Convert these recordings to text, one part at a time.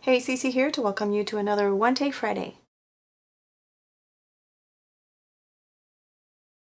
Hey, Cece here to welcome you to another One Take Friday.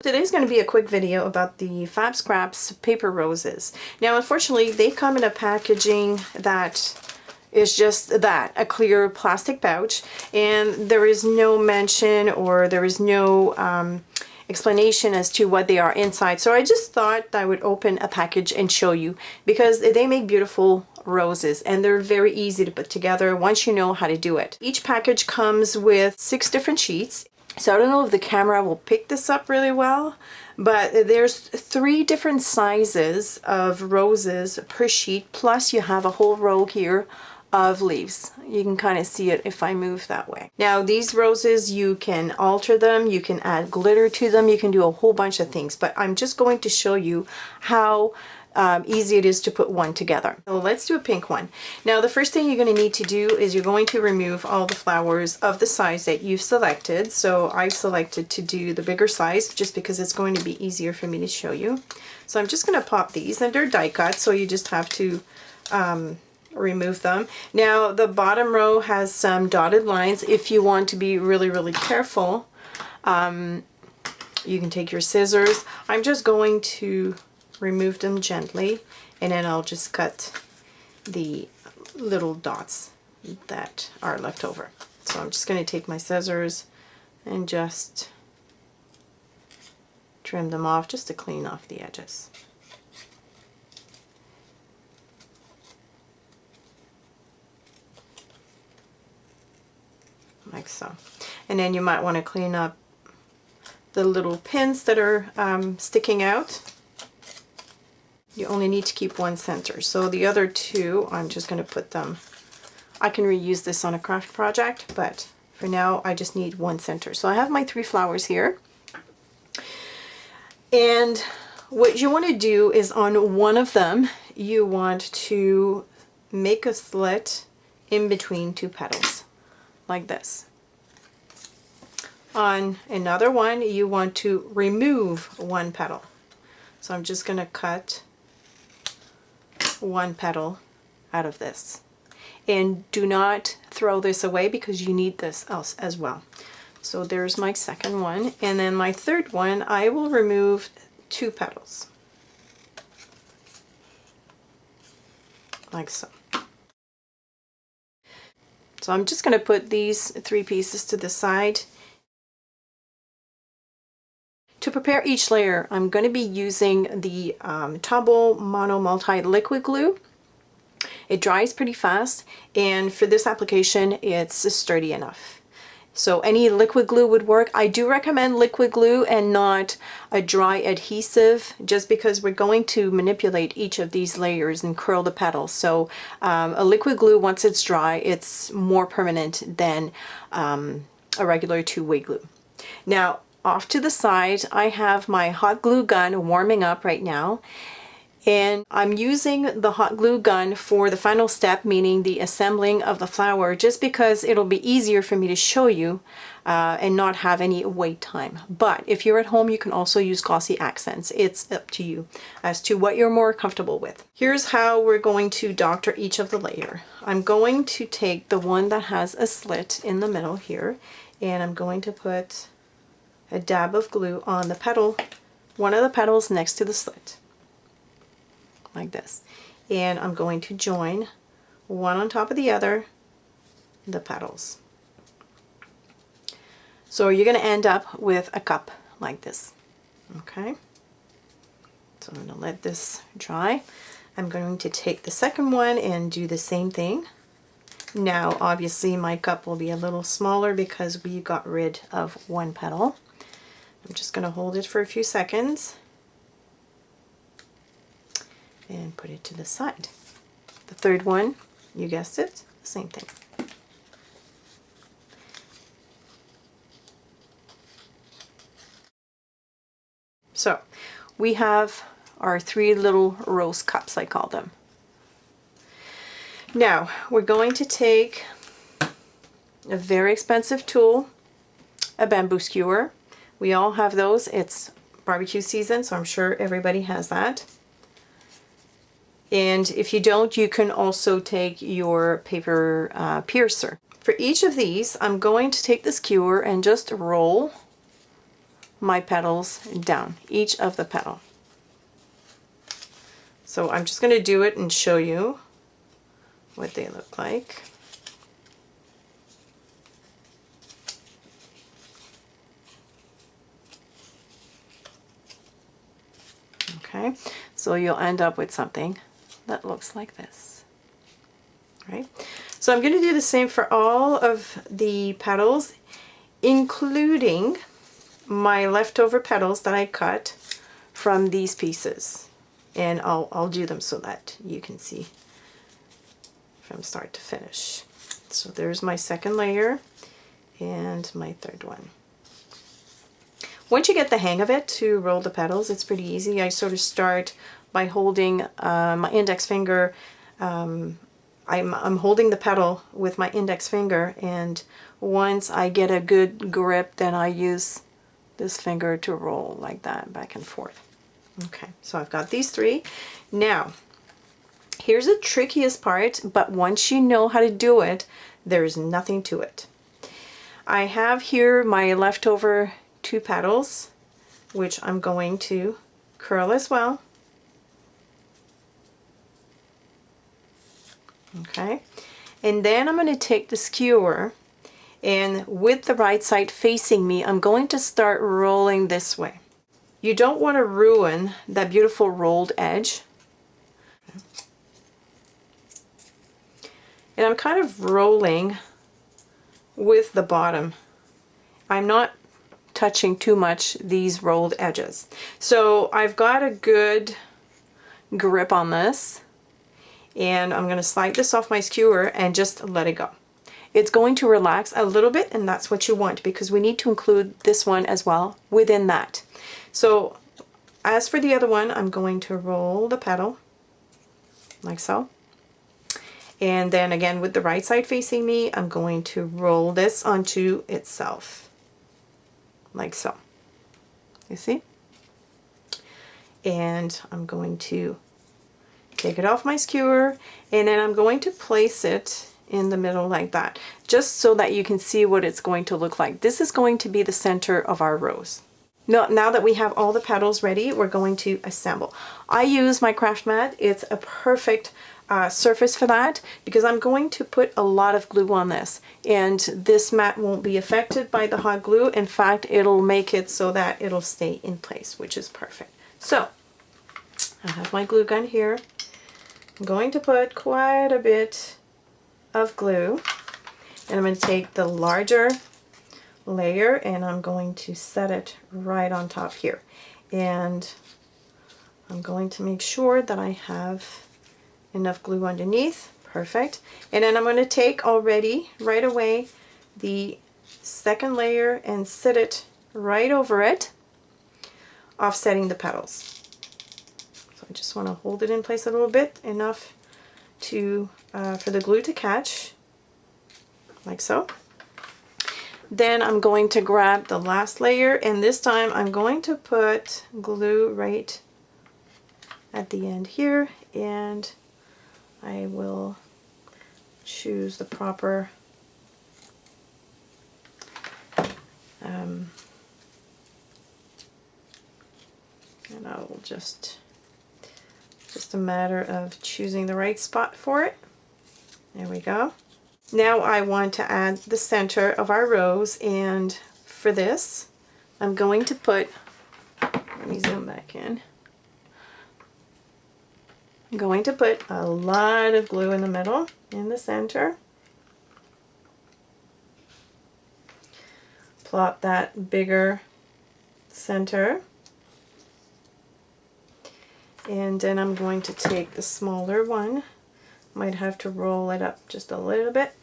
Today's going to be a quick video about the FABscraps paper roses. Now, unfortunately, they come in a packaging that is just that, a clear plastic pouch, and there is no mention or there is no explanation as to what they are inside. So I just thought I would open a package and show you, because they make beautiful roses and they're very easy to put together once you know how to do it. Each package comes with 6 different sheets. So I don't know if the camera will pick this up really well, but there's 3 different sizes of roses per sheet, plus you have a whole row here of leaves. You can kind of see it if I move that way. Now these roses, you can alter them, you can add glitter to them, you can do a whole bunch of things, but I'm just going to show you how easy it is to put one together. So let's do a pink one. Now the first thing you're going to need to do is you're going to remove all the flowers of the size that you've selected. So I selected to do the bigger size just because it's going to be easier for me to show you. So I'm just going to pop these, and they're die cut, so you just have to remove them. Now the bottom row has some dotted lines. If you want to be really careful, you can take your scissors. I'm just going to remove them gently, and then I'll just cut the little dots that are left over. So I'm just going to take my scissors and just trim them off just to clean off the edges. Like so. And then you might want to clean up the little pins that are sticking out. You only need to keep one center. So the other 2, I'm just going to put them, I can reuse this on a craft project, but for now I just need one center. So I have my 3 flowers here. And what you want to do is on one of them, you want to make a slit in between 2 petals, like this. On another one, you want to remove 1 petal. So I'm just going to cut 1 petal out of this, and do not throw this away because you need this else as well. So there's my second one, and then my third one I will remove 2 petals, like so. So I'm just going to put these 3 pieces to the side. To prepare each layer, I'm going to be using the Tombow Mono Multi Liquid Glue. It dries pretty fast, and for this application it's sturdy enough. So any liquid glue would work. I do recommend liquid glue and not a dry adhesive, just because we're going to manipulate each of these layers and curl the petals. So a liquid glue, once it's dry, it's more permanent than a regular 2-way glue. Now, off to the side, I have my hot glue gun warming up right now, and I'm using the hot glue gun for the final step, meaning the assembling of the flower, just because it'll be easier for me to show you and not have any wait time. But if you're at home, you can also use glossy accents. It's up to you as to what you're more comfortable with. Here's how we're going to doctor each of the layer. I'm going to take the one that has a slit in the middle here, and I'm going to put a dab of glue on the petal, one of the petals next to the slit, like this. And I'm going to join one on top of the other, the petals. So you're going to end up with a cup like this. Okay, so I'm going to let this dry. I'm going to take the second one and do the same thing. Now obviously my cup will be a little smaller because we got rid of 1 petal. I'm just going to hold it for a few seconds and put it to the side. The third one, you guessed it, the same thing. So we have our 3 little rose cups, I call them. Now we're going to take a very expensive tool, a bamboo skewer. We all have those. It's barbecue season, so I'm sure everybody has that. And if you don't, you can also take your paper piercer. For each of these, I'm going to take the skewer and just roll my petals down, each of the petal. So I'm just going to do it and show you what they look like. Okay, so you'll end up with something that looks like this, right? So I'm going to do the same for all of the petals, including my leftover petals that I cut from these pieces. And I'll do them so that you can see from start to finish. So there's my second layer and my third one. Once you get the hang of it to roll the petals, it's pretty easy. I sort of start by holding my index finger. I'm holding the petal with my index finger, and once I get a good grip, then I use this finger to roll like that, back and forth. Okay, so I've got these three. Now, here's the trickiest part, but once you know how to do it, there's nothing to it. I have here my leftover 2 petals, which I'm going to curl as well. Okay, and then I'm going to take the skewer, and with the right side facing me, I'm going to start rolling this way. You don't want to ruin that beautiful rolled edge. And I'm kind of rolling with the bottom. I'm not touching too much these rolled edges. So I've got a good grip on this, and I'm going to slide this off my skewer and just let it go. It's going to relax a little bit, and that's what you want, because we need to include this one as well within that. So as for the other one, I'm going to roll the petal like so. And then again, with the right side facing me, I'm going to roll this onto itself like so. You see? And I'm going to take it off my skewer, and then I'm going to place it in the middle like that, just so that you can see what it's going to look like. This is going to be the center of our rose. Now that we have all the petals ready, we're going to assemble. I use my craft mat. It's a perfect surface for that, because I'm going to put a lot of glue on this, and this mat won't be affected by the hot glue. In fact, it'll make it so that it'll stay in place, which is perfect. So I have my glue gun here. I'm going to put quite a bit of glue, and I'm going to take the larger layer and I'm going to set it right on top here, and I'm going to make sure that I have enough glue underneath. Perfect. And then I'm going to take already right away the second layer and sit it right over it, offsetting the petals. So I just want to hold it in place a little bit, enough to for the glue to catch, like so. Then I'm going to grab the last layer, and this time I'm going to put glue right at the end here, and I will choose the proper and I will just a matter of choosing the right spot for it. There we go. Now I want to add the center of our rose, and for this I'm going to put, let me zoom back in, I'm going to put a lot of glue in the middle, in the center. Plop that bigger center, and then I'm going to take the smaller one. Might have to roll it up just a little bit,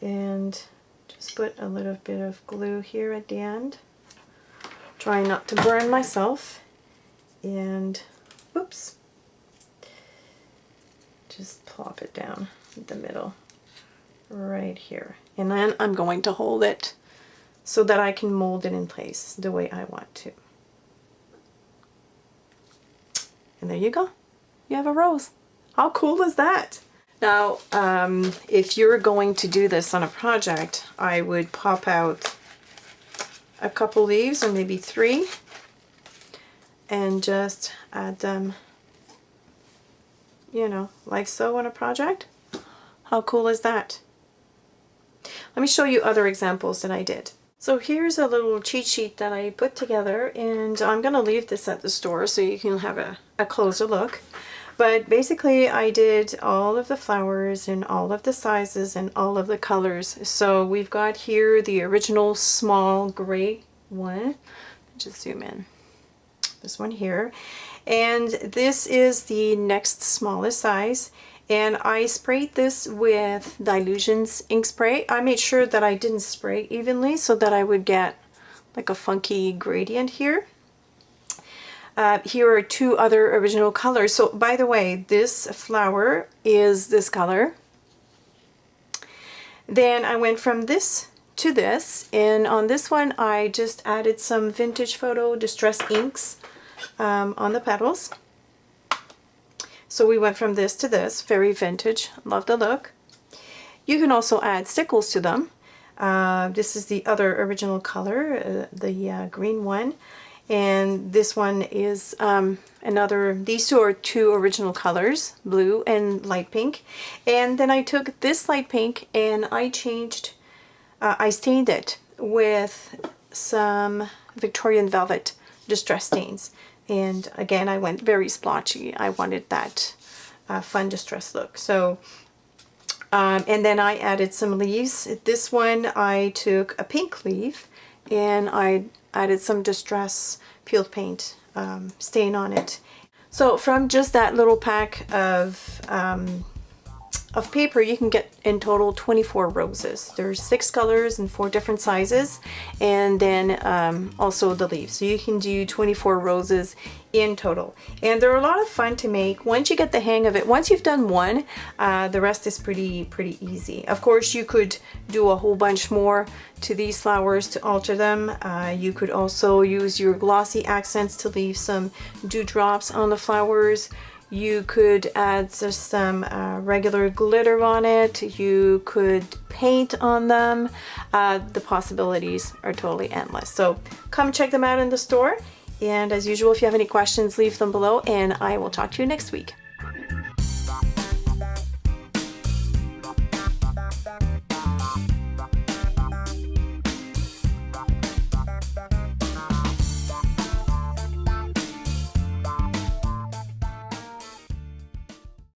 and just put a little bit of glue here at the end. Try not to burn myself, and oops, just plop it down in the middle right here. And then I'm going to hold it so that I can mold it in place the way I want to. And there you go. you have a rose. How cool is that? Now, if you're going to do this on a project, I would pop out a couple leaves, or maybe 3, and just add them, you know, like so on a project. How cool is that? Let me show you other examples that I did. So here's a little cheat sheet that I put together, and I'm going to leave this at the store so you can have a closer look. But basically I did all of the flowers and all of the sizes and all of the colors. So we've got here the original small gray one. Just zoom in. This one here. And this is the next smallest size. And I sprayed this with Dilutions ink spray. I made sure that I didn't spray evenly so that I would get like a funky gradient here. Here are 2 other original colors. So by the way, this flower is this color. Then I went from this to this, and on this one I just added some vintage photo distress inks on the petals. So we went from this to this, very vintage, love the look. You can also add stickles to them. This is the other original color, the green one. And this one is these 2 are 2 original colors, blue and light pink. And then I took this light pink and I stained it with some Victorian Velvet Distress stains. And again, I went very splotchy. I wanted that fun distress look. So, and then I added some leaves. This one I took a pink leaf and I added some distress peeled paint stain on it. So from just that little pack of paper, you can get in total 24 roses. There's 6 colors and 4 different sizes, and then also the leaves. So you can do 24 roses in total. And they're a lot of fun to make. Once you get the hang of it, once you've done one, the rest is pretty easy. Of course, you could do a whole bunch more to these flowers to alter them. You could also use your glossy accents to leave some dewdrops on the flowers. You could add just some regular glitter on it. You could paint on them. The possibilities are totally endless. So come check them out in the store. And as usual, if you have any questions, leave them below, and I will talk to you next week.